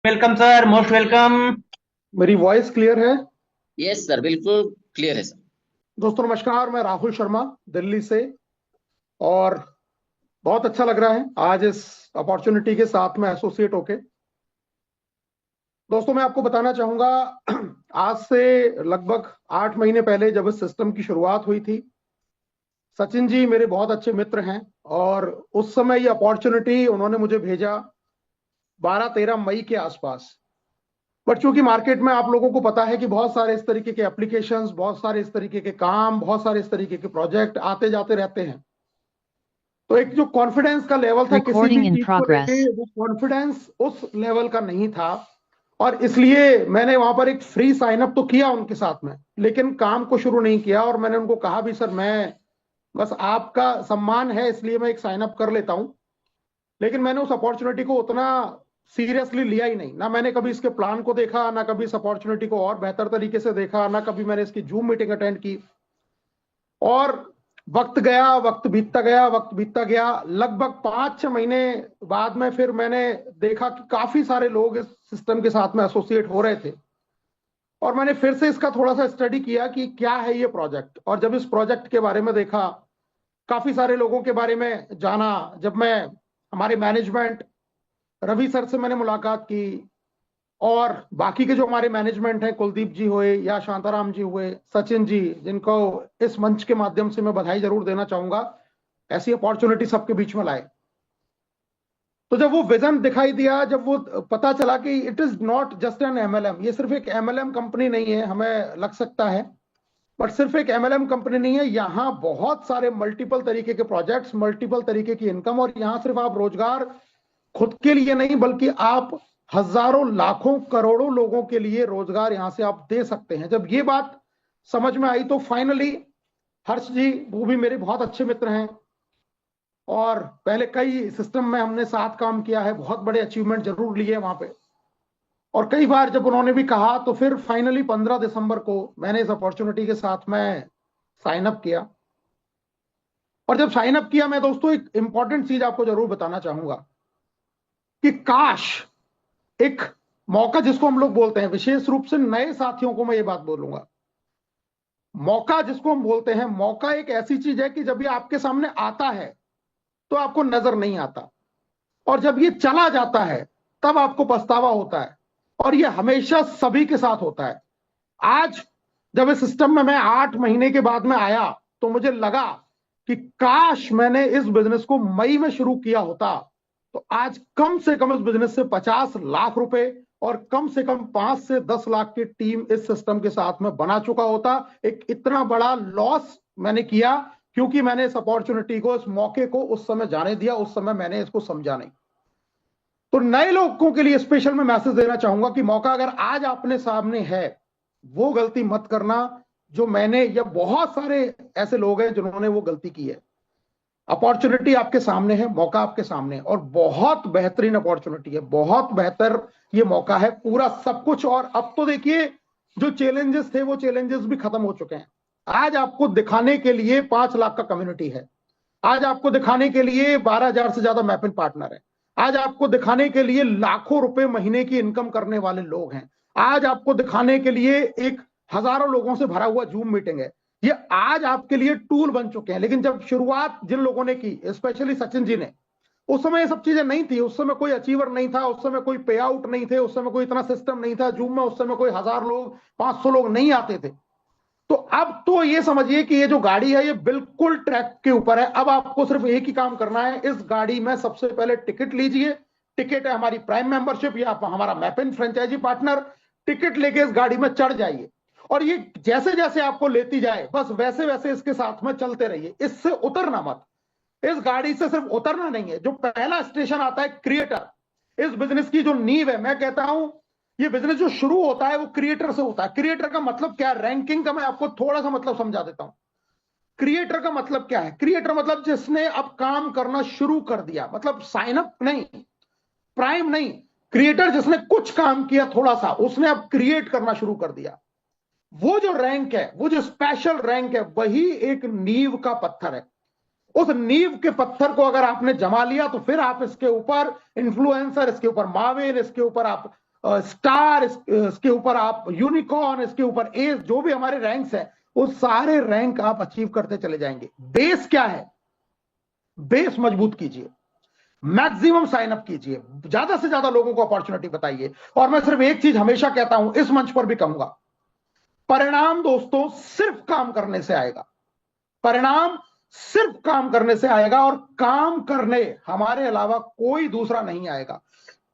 Welcome sir, most welcome. मेरी voice clear है? Yes sir, बिल्कुल क्लियर है सर। दोस्तों नमस्कार, मैं राहुल शर्मा दिल्ली से। और बहुत अच्छा लग रहा है आज इस अपॉर्चुनिटी के साथ में एसोसिएट होके। दोस्तों मैं आपको बताना चाहूंगा, आज से लगभग 8 महीने पहले जब इस सिस्टम की शुरुआत हुई थी, सचिन जी मेरे बहुत अच्छे मित्र हैं। और उस समय ये अपॉर्चुनिटी उन्होंने मुझे भेजा 12-13 मई के आसपास। बट चूंकि मार्केट में आप लोगों को पता है कि बहुत सारे इस तरीके के एप्लीकेशंस, बहुत सारे इस तरीके के काम, बहुत सारे इस तरीके के प्रोजेक्ट आते जाते रहते हैं, तो एक जो कॉन्फिडेंस का लेवल था किसी भी Recording in चीज को लेके, progress. वो कॉन्फिडेंस उस लेवल का नहीं था। और इसलिए मैंने वहां पर एक फ्री साइन अप तो किया उनके साथ में, लेकिन काम को शुरू नहीं किया। और मैंने उनको कहा भी, सर मैं बस आपका सम्मान है इसलिए मैं एक साइन अप कर लेता हूं। लेकिन मैंने उस अपॉर्चुनिटी को उतना सीरियसली लिया ही नहीं। ना मैंने कभी इसके प्लान को देखा, ना कभी इस अपॉर्चुनिटी को और बेहतर तरीके से देखा, ना कभी मैंने इसकी जूम मीटिंग अटेंड की। और वक्त गया, वक्त बीतता गया, वक्त बीतता गया। लगभग 5-6 महीने बाद में फिर मैंने देखा कि काफी सारे लोग इस सिस्टम के साथ में एसोसिएट हो रहे थे। और मैंने फिर से इसका थोड़ा सा स्टडी किया कि क्या है ये प्रोजेक्ट। और जब इस प्रोजेक्ट के बारे में देखा, काफी सारे लोगों के बारे में जाना, जब मैं हमारे मैनेजमेंट, रवि सर से मैंने मुलाकात की, और बाकी के जो हमारे मैनेजमेंट हैं, कुलदीप जी हुए या शांताराम जी हुए, सचिन जी, जिनको इस मंच के माध्यम से मैं बधाई जरूर देना चाहूंगा, ऐसी अपॉर्चुनिटी सबके बीच में लाए। तो जब वो विजन दिखाई दिया, जब वो पता चला कि it is not just an MLM, ये सिर्फ एक एमएलएम कंपनी नहीं है, हमें लग सकता है, बट सिर्फ एक एमएलएम कंपनी नहीं है। यहाँ बहुत सारे मल्टीपल तरीके के प्रोजेक्ट्स, मल्टीपल तरीके की इनकम, और यहाँ सिर्फ आप रोजगार खुद के लिए नहीं, बल्कि आप हजारों लाखों करोड़ों लोगों के लिए रोजगार यहां से आप दे सकते हैं। जब ये बात समझ में आई तो फाइनली, हर्ष जी वो भी मेरे बहुत अच्छे मित्र हैं, और पहले कई सिस्टम में हमने साथ काम किया है, बहुत बड़े अचीवमेंट जरूर लिए वहां पे। और कई बार जब उन्होंने भी कहा, तो फिर फाइनली 15 दिसंबर को मैंने इस अपॉर्चुनिटी के साथ में साइन अप किया। और जब साइन अप किया, मैं दोस्तों एक इंपॉर्टेंट चीज आपको जरूर बताना चाहूंगा कि काश एक मौका, जिसको हम लोग बोलते हैं, विशेष रूप से नए साथियों को मैं ये बात बोलूंगा, मौका जिसको हम बोलते हैं, मौका एक ऐसी चीज है कि जब ये आपके सामने आता है तो आपको नजर नहीं आता, और जब ये चला जाता है तब आपको पछतावा होता है। और ये हमेशा सभी के साथ होता है। आज जब इस सिस्टम में मैं 8 महीने के बाद में आया, तो मुझे लगा कि काश मैंने इस बिजनेस को मई में शुरू किया होता, तो आज कम से कम इस बिजनेस से 50 लाख रुपए और कम से कम 5 से 10 लाख की टीम इस सिस्टम के साथ में बना चुका होता। एक इतना बड़ा लॉस मैंने किया क्योंकि मैंने इस अपॉर्चुनिटी को, इस मौके को उस समय जाने दिया, उस समय मैंने इसको समझा नहीं। तो नए लोगों के लिए स्पेशल मैं मैसेज देना चाहूंगा कि मौका अगर आज अपने सामने है, वो गलती मत करना जो मैंने, या बहुत सारे ऐसे लोग हैं जिन्होंने वो गलती की है। अपॉर्चुनिटी आपके सामने है, मौका आपके सामने है, और बहुत बेहतरीन अपॉर्चुनिटी है, बहुत बेहतर ये मौका है, पूरा सब कुछ। और अब तो देखिए, जो चैलेंजेस थे वो चैलेंजेस भी खत्म हो चुके हैं। आज आपको दिखाने के लिए 5 लाख का कम्युनिटी है, आज आपको दिखाने के लिए 12,000 से ज्यादा मैपिंग पार्टनर है, आज आपको दिखाने के लिए लाखों रुपए महीने की इनकम करने वाले लोग हैं, आज आपको दिखाने के लिए एक हजारों लोगों से भरा हुआ जूम मीटिंग है। ये आज आपके लिए टूल बन चुके हैं। लेकिन जब शुरुआत जिन लोगों ने की, स्पेशली सचिन जी ने, उस समय ये सब चीजें नहीं थी। उस समय कोई अचीवर नहीं था, उस समय कोई पे आउट नहीं थे, उस समय कोई इतना सिस्टम नहीं था जूम में, उस समय कोई 1000 लोग 500 लोग नहीं आते थे। तो अब तो ये समझिए कि ये जो गाड़ी है ये बिल्कुल ट्रैक के ऊपर है। अब आपको सिर्फ एक ही काम करना है, इस गाड़ी में सबसे पहले टिकट लीजिए। टिकट है हमारी प्राइम मेंबरशिप या हमारा मैपिन फ्रेंचाइजी पार्टनर। टिकट लेके इस गाड़ी में चढ़ जाइए, और ये जैसे जैसे आपको लेती जाए, बस वैसे वैसे इसके साथ में चलते रहिए, इससे उतरना मत। इस गाड़ी से सिर्फ उतरना नहीं है। जो पहला स्टेशन आता है क्रिएटर, इस बिजनेस की जो नींव है, मैं कहता हूं ये बिजनेस जो शुरू होता है वो क्रिएटर से होता है। क्रिएटर का मतलब क्या है, रैंकिंग का मैं आपको थोड़ा सा मतलब समझा देता हूं। क्रिएटर का मतलब क्या है, क्रिएटर मतलब जिसने अब काम करना शुरू कर दिया, मतलब साइन अप नहीं, प्राइम नहीं, क्रिएटर जिसने कुछ काम किया थोड़ा सा, उसने अब क्रिएट करना शुरू कर दिया। वो जो रैंक है, वो जो स्पेशल रैंक है, वही एक नींव का पत्थर है। उस नींव के पत्थर को अगर आपने जमा लिया, तो फिर आप इसके ऊपर इन्फ्लुएंसर, इसके ऊपर माविन, इसके ऊपर आप स्टार, इसके ऊपर आप यूनिकॉर्न, इसके ऊपर एस, जो भी हमारे रैंक्स हैं वो सारे रैंक आप अचीव करते चले जाएंगे। बेस क्या है? बेस मजबूत कीजिए, मैक्सिमम साइन अप कीजिए, ज्यादा से ज्यादा लोगों को अपॉर्चुनिटी बताइए। और मैं सिर्फ एक चीज हमेशा कहता हूं, इस मंच पर भी कहूंगा, परिणाम दोस्तों सिर्फ काम करने से आएगा। परिणाम सिर्फ काम करने से आएगा, और काम करने हमारे अलावा कोई दूसरा नहीं आएगा।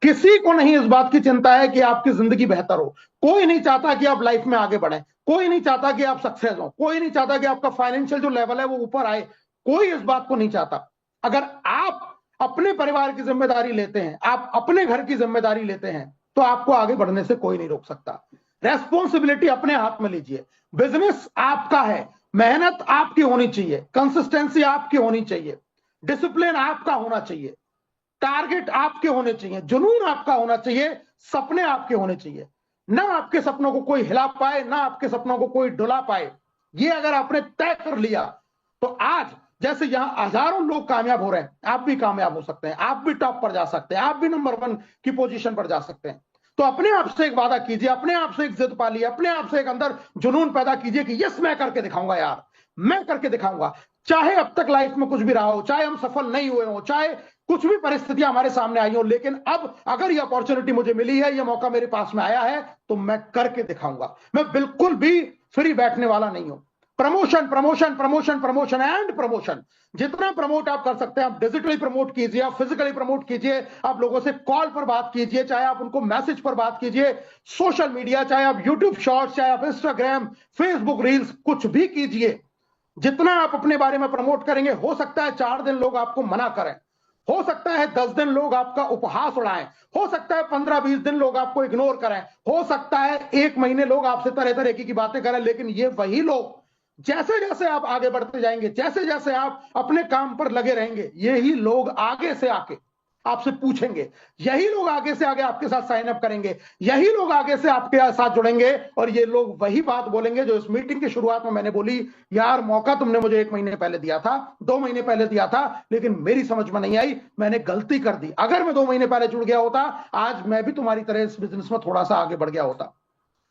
किसी को नहीं इस बात की चिंता है कि आपकी जिंदगी बेहतर हो, कोई नहीं चाहता कि आप लाइफ में आगे बढ़ें, कोई नहीं चाहता कि आप सक्सेस हो, कोई नहीं चाहता कि आपका फाइनेंशियल जो लेवल है वो ऊपर आए, कोई इस बात को नहीं चाहता। अगर आप अपने परिवार की जिम्मेदारी लेते हैं, आप अपने घर की जिम्मेदारी लेते हैं, तो आपको आगे बढ़ने से कोई नहीं रोक सकता। रेस्पॉन्सिबिलिटी अपने हाथ में लीजिए। बिजनेस आपका है, मेहनत आपकी होनी चाहिए, कंसिस्टेंसी आपकी होनी चाहिए, डिसिप्लिन आपका होना चाहिए, टारगेट आपके होने चाहिए, जुनून आपका होना चाहिए, सपने आपके होने चाहिए। ना आपके सपनों को कोई हिला पाए, ना आपके सपनों को कोई डुला पाए। ये अगर आपने तय कर लिया, तो आज जैसे यहां हजारों लोग कामयाब हो रहे हैं, आप भी कामयाब हो सकते हैं, आप भी टॉप पर जा सकते हैं, आप भी नंबर 1 की पोजीशन पर जा सकते हैं। तो अपने आप से एक वादा कीजिए, अपने आप से एक जिद पालिए, अपने आप से एक अंदर जुनून पैदा कीजिए कि यस, मैं करके दिखाऊंगा यार, मैं करके दिखाऊंगा। चाहे अब तक लाइफ में कुछ भी रहा हो, चाहे हम सफल नहीं हुए हो, चाहे कुछ भी परिस्थितियां हमारे सामने आई हो, लेकिन अब अगर ये अपॉर्चुनिटी मुझे मिली है, ये मौका मेरे पास में आया है, तो मैं करके दिखाऊंगा। मैं बिल्कुल भी फ्री बैठने वाला नहीं हूं। Promotion promotion promotion promotion and promotion, जितना प्रमोट आप कर सकते हैं, आप डिजिटली प्रमोट कीजिए, आप फिजिकली प्रमोट कीजिए, आप लोगों से कॉल पर बात कीजिए, चाहे आप उनको मैसेज पर बात कीजिए, सोशल मीडिया, चाहे आप यूट्यूब शॉर्ट्स, चाहे आप इंस्टाग्राम, फेसबुक रील्स, कुछ भी कीजिए। जितना आप अपने बारे में प्रमोट करेंगे, हो सकता है 4 दिन लोग आपको मना करें, हो सकता है 10 दिन लोग आपका उपहास उड़ाएं, हो सकता है 15-20 दिन लोग आपको इग्नोर करें, हो सकता है 1 महीने लोग आपसे तरह तरह की बातें करें, लेकिन ये वही लोग, जैसे जैसे आप आगे बढ़ते जाएंगे, जैसे जैसे आप अपने काम पर लगे रहेंगे, यही लोग आगे से आके आपसे पूछेंगे, यही लोग आगे से आगे आपके साथ साइन अप करेंगे, यही लोग आगे से आपके साथ जुड़ेंगे, और ये लोग वही बात बोलेंगे जो इस मीटिंग की शुरुआत में मैंने बोली, यार मौका तुमने मुझे 1 महीने पहले दिया था, 2 महीने पहले दिया था, लेकिन मेरी समझ में नहीं आई, मैंने गलती कर दी। अगर मैं 2 महीने पहले जुड़ गया होता, आज मैं भी तुम्हारी तरह इस बिजनेस में थोड़ा सा आगे बढ़ गया होता।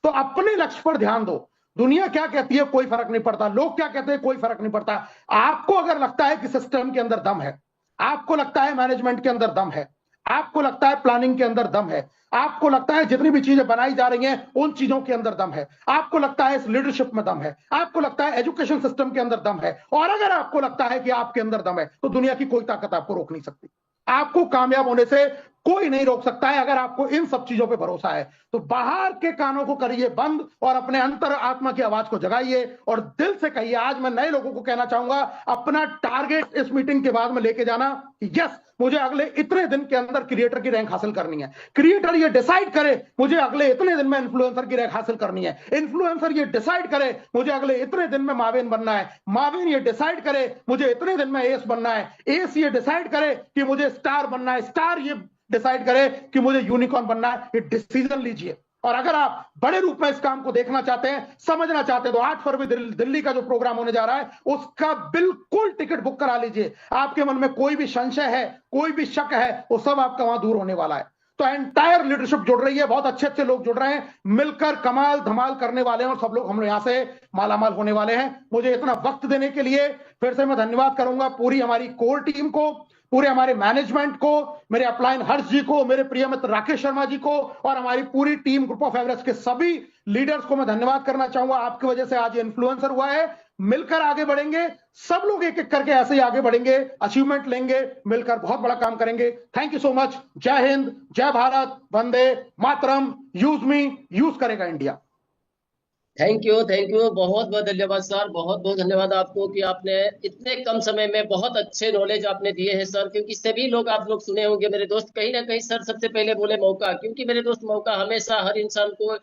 तो अपने लक्ष्य पर ध्यान दो। दुनिया क्या कहती है कोई फर्क नहीं पड़ता, लोग क्या कहते हैं कोई फर्क नहीं पड़ता। आपको अगर लगता है कि सिस्टम के अंदर दम है, आपको लगता है मैनेजमेंट के अंदर दम है, आपको लगता है प्लानिंग के अंदर दम है, आपको लगता है जितनी भी चीजें बनाई जा रही हैं उन चीजों के अंदर दम है, आपको लगता है इस लीडरशिप में दम है, आपको लगता है एजुकेशन सिस्टम के अंदर दम है, और अगर आपको लगता है कि आपके अंदर दम है, तो दुनिया की कोई ताकत आपको रोक नहीं सकती। आपको कामयाब होने से कोई नहीं रोक सकता है, अगर आपको इन सब चीजों पे भरोसा है। तो बाहर के कानों को करिए बंद, और अपने अंतर आत्मा की आवाज को जगाइए, और दिल से कहिए। आज मैं नए लोगों को कहना चाहूंगा, अपना टारगेट इस मीटिंग के बाद में लेके जाना, यस मुझे अगले इतने दिन के अंदर क्रिएटर की रैंक हासिल करनी है। क्रिएटर ये डिसाइड करे मुझे अगले इतने दिन में इन्फ्लुएंसर की रैंक हासिल करनी है। इन्फ्लुएंसर ये डिसाइड करे मुझे अगले इतने दिन में मावेन बनना है। मावेन ये डिसाइड करे मुझे इतने दिन में एस बनना है। एस ये डिसाइड करे कि मुझे स्टार बनना है। स्टार ये डिसाइड करे कि मुझे यूनिकॉर्न बनना है। ये डिसीजन लीजिए, और अगर आप बड़े रूप में इस काम को देखना चाहते हैं, समझना चाहते हैं, तो 8 फरवरी दिल्ली का जो प्रोग्राम होने जा रहा है, उसका बिल्कुल टिकट बुक करा लीजिए। आपके मन में कोई भी संशय है, कोई भी शक है, वो सब आपका वहां दूर होने वाला है। तो एंटायर लीडरशिप जुड़ रही है, बहुत अच्छे अच्छे लोग जुड़ रहे हैं, मिलकर कमाल धमाल करने वाले हैं, और सब लोग हम यहां से मालामाल होने वाले हैं। मुझे इतना वक्त देने के लिए फिर से मैं धन्यवाद करूंगा पूरी हमारी कोर टीम को, पूरे हमारे मैनेजमेंट को, मेरे अपलाइन हर्ष जी को, मेरे प्रिय मित्र राकेश शर्मा जी को, और हमारी पूरी टीम ग्रुप ऑफ एवरेस्ट के सभी लीडर्स को मैं धन्यवाद करना चाहूंगा। आपकी वजह से आज ये इन्फ्लुएंसर हुआ है। मिलकर आगे बढ़ेंगे, सब लोग एक एक करके ऐसे ही आगे बढ़ेंगे, अचीवमेंट लेंगे, मिलकर बहुत बड़ा काम करेंगे। Thank you so much. जय हिंद, जय Bharat, Vande Mataram. Use me, use करेगा इंडिया। थैंक यू, बहुत बहुत धन्यवाद सर, बहुत बहुत धन्यवाद आपको कि आपने इतने कम समय में बहुत अच्छे नॉलेज आपने दिए हैं सर। क्योंकि सभी लोग आप लोग सुने होंगे मेरे दोस्त, कहीं ना कहीं सर सबसे पहले बोले मौका, क्योंकि मेरे दोस्त मौका हमेशा हर इंसान को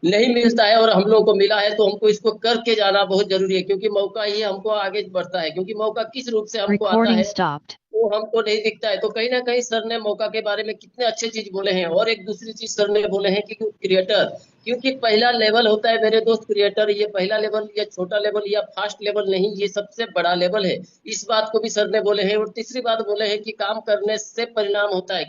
नहीं मिलता है, और हम लोगों को मिला है, तो हमको इसको करके जाना बहुत जरूरी है, क्योंकि मौका ही हमको आगे बढ़ता है। क्योंकि मौका किस रूप से हमको आता है वो हमको नहीं दिखता है। तो कहीं ना कहीं सर ने मौका के बारे में कितने अच्छे चीज बोले हैं। और एक दूसरी चीज सर ने बोले हैं कि क्रिएटर, क्योंकि पहला लेवल होता है मेरे दोस्त क्रिएटर, ये पहला लेवल या छोटा लेवल या फास्ट लेवल नहीं, ये सबसे बड़ा लेवल है। इस बात को भी सर ने बोले हैं। और तीसरी बात बोले हैं कि काम करने से परिणाम होता है।